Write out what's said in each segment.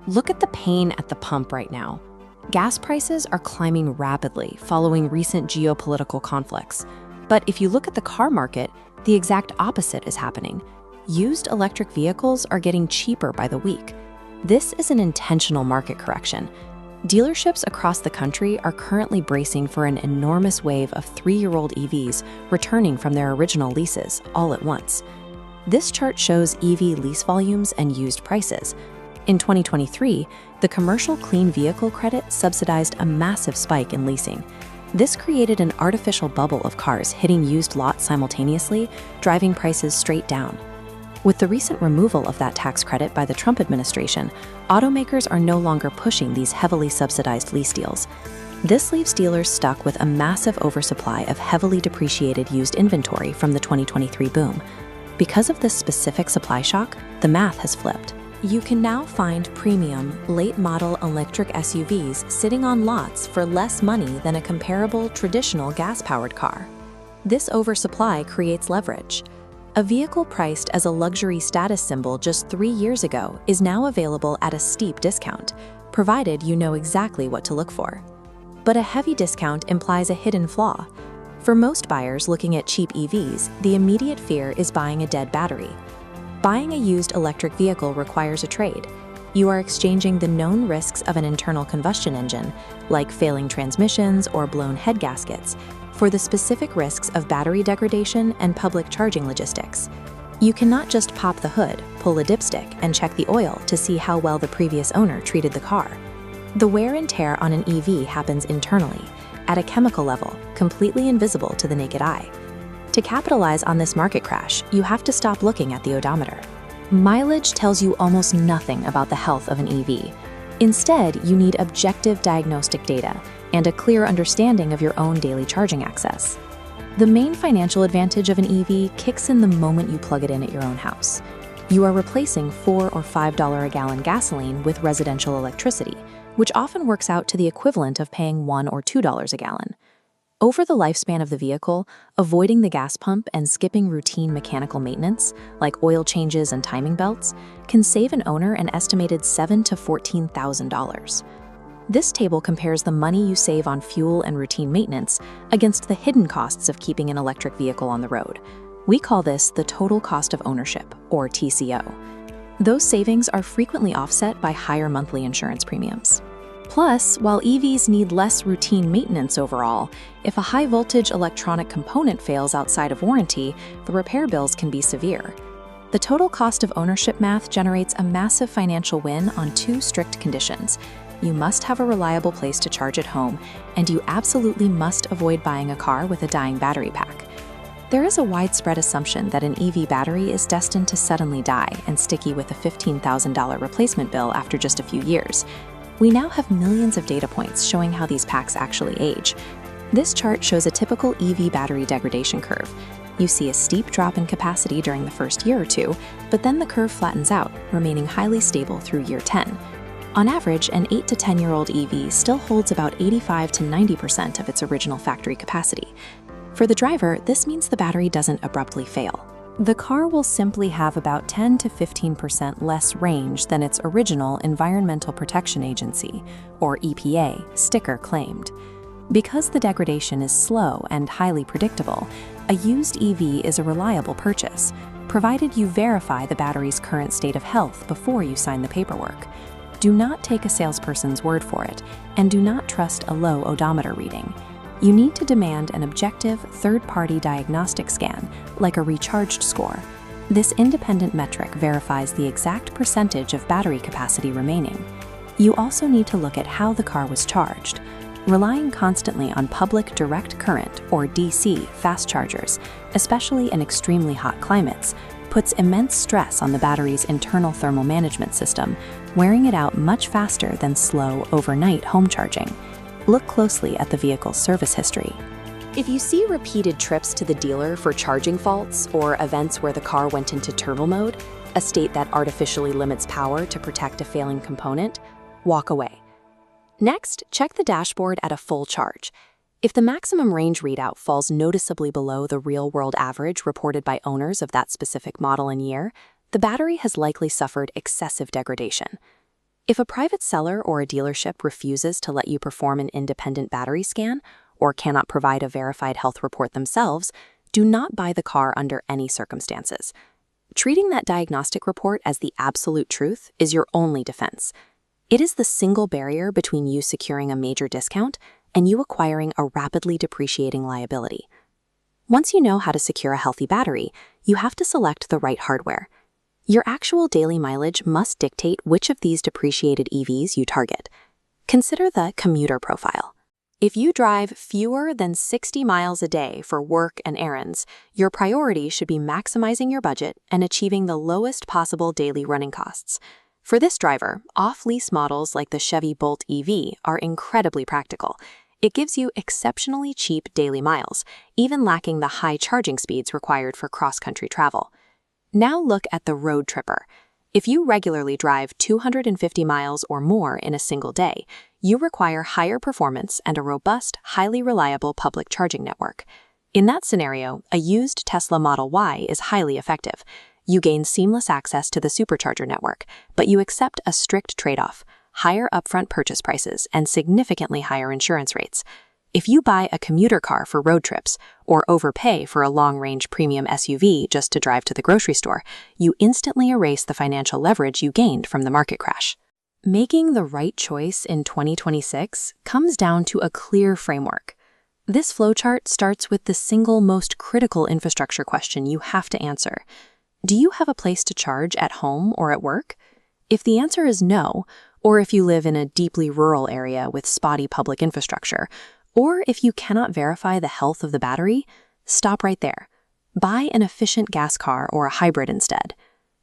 Look at the pain at the pump right now. Gas prices are climbing rapidly following recent geopolitical conflicts. But if you look at the car market, the exact opposite is happening. Used electric vehicles are getting cheaper by the week. This is an intentional market correction. Dealerships across the country are currently bracing for an enormous wave of 3-year-old EVs returning from their original leases all at once. This chart shows EV lease volumes and used prices. In 2023, the Commercial Clean Vehicle Credit subsidized a massive spike in leasing. This created an artificial bubble of cars hitting used lots simultaneously, driving prices straight down. With the recent removal of that tax credit by the Trump administration, automakers are no longer pushing these heavily subsidized lease deals. This leaves dealers stuck with a massive oversupply of heavily depreciated used inventory from the 2023 boom. Because of this specific supply shock, the math has flipped. You can now find premium, late-model electric SUVs sitting on lots for less money than a comparable traditional gas-powered car. This oversupply creates leverage. A vehicle priced as a luxury status symbol just 3 years ago is now available at a steep discount, provided you know exactly what to look for. But a heavy discount implies a hidden flaw. For most buyers looking at cheap EVs, the immediate fear is buying a dead battery. Buying a used electric vehicle requires a trade. You are exchanging the known risks of an internal combustion engine, like failing transmissions or blown head gaskets, for the specific risks of battery degradation and public charging logistics. You cannot just pop the hood, pull a dipstick, and check the oil to see how well the previous owner treated the car. The wear and tear on an EV happens internally, at a chemical level, completely invisible to the naked eye. To capitalize on this market crash, you have to stop looking at the odometer. Mileage tells you almost nothing about the health of an EV. Instead, you need objective diagnostic data and a clear understanding of your own daily charging access. The main financial advantage of an EV kicks in the moment you plug it in at your own house. You are replacing $4 or $5 a gallon gasoline with residential electricity, which often works out to the equivalent of paying $1 or $2 a gallon. Over the lifespan of the vehicle, avoiding the gas pump and skipping routine mechanical maintenance, like oil changes and timing belts, can save an owner an estimated $7,000 to $14,000. This table compares the money you save on fuel and routine maintenance against the hidden costs of keeping an electric vehicle on the road. We call this the total cost of ownership, or TCO. Those savings are frequently offset by higher monthly insurance premiums. Plus, while EVs need less routine maintenance overall, if a high-voltage electronic component fails outside of warranty, the repair bills can be severe. The total cost of ownership math generates a massive financial win on 2 strict conditions. You must have a reliable place to charge at home, and you absolutely must avoid buying a car with a dying battery pack. There is a widespread assumption that an EV battery is destined to suddenly die and sticky with a $15,000 replacement bill after just a few years. We now have millions of data points showing how these packs actually age. This chart shows a typical EV battery degradation curve. You see a steep drop in capacity during the first year or two, but then the curve flattens out, remaining highly stable through year 10. On average, an 8 to 10-year-old EV still holds about 85 to 90% of its original factory capacity. For the driver, this means the battery doesn't abruptly fail. The car will simply have about 10 to 15% less range than its original Environmental Protection Agency, or EPA, sticker claimed. Because the degradation is slow and highly predictable, a used EV is a reliable purchase, provided you verify the battery's current state of health before you sign the paperwork. Do not take a salesperson's word for it, and do not trust a low odometer reading. You need to demand an objective, third-party diagnostic scan, like a recharged score. This independent metric verifies the exact percentage of battery capacity remaining. You also need to look at how the car was charged. Relying constantly on public direct current, or DC, fast chargers, especially in extremely hot climates, puts immense stress on the battery's internal thermal management system, wearing it out much faster than slow, overnight home charging. Look closely at the vehicle's service history. If you see repeated trips to the dealer for charging faults or events where the car went into turbo mode, a state that artificially limits power to protect a failing component, walk away. Next, check the dashboard at a full charge. If the maximum range readout falls noticeably below the real-world average reported by owners of that specific model and year, the battery has likely suffered excessive degradation. If a private seller or a dealership refuses to let you perform an independent battery scan or cannot provide a verified health report themselves, do not buy the car under any circumstances. Treating that diagnostic report as the absolute truth is your only defense. It is the single barrier between you securing a major discount and you acquiring a rapidly depreciating liability. Once you know how to secure a healthy battery, you have to select the right hardware. Your actual daily mileage must dictate which of these depreciated EVs you target. Consider the commuter profile. If you drive fewer than 60 miles a day for work and errands, your priority should be maximizing your budget and achieving the lowest possible daily running costs. For this driver, off-lease models like the Chevy Bolt EV are incredibly practical. It gives you exceptionally cheap daily miles, even lacking the high charging speeds required for cross-country travel. Now look at the road tripper. If you regularly drive 250 miles or more in a single day, you require higher performance and a robust, highly reliable public charging network. In that scenario, a used Tesla Model Y is highly effective. You gain seamless access to the supercharger network, but you accept a strict trade-off: higher upfront purchase prices and significantly higher insurance rates. If you buy a commuter car for road trips or overpay for a long-range premium SUV just to drive to the grocery store, you instantly erase the financial leverage you gained from the market crash. Making the right choice in 2026 comes down to a clear framework. This flowchart starts with the single most critical infrastructure question you have to answer. Do you have a place to charge at home or at work? If the answer is no, or if you live in a deeply rural area with spotty public infrastructure, or if you cannot verify the health of the battery, stop right there. Buy an efficient gas car or a hybrid instead.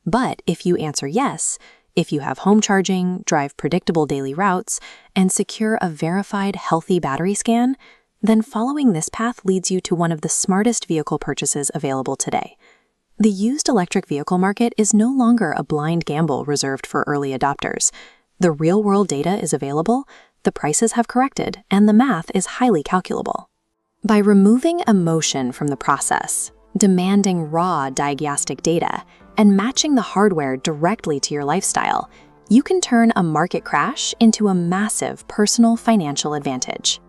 But if you answer yes, if you have home charging, drive predictable daily routes, and secure a verified healthy battery scan, then following this path leads you to one of the smartest vehicle purchases available today. The used electric vehicle market is no longer a blind gamble reserved for early adopters. The real-world data is available, the prices have corrected, and the math is highly calculable. By removing emotion from the process, demanding raw diagnostic data, and matching the hardware directly to your lifestyle, you can turn a market crash into a massive personal financial advantage.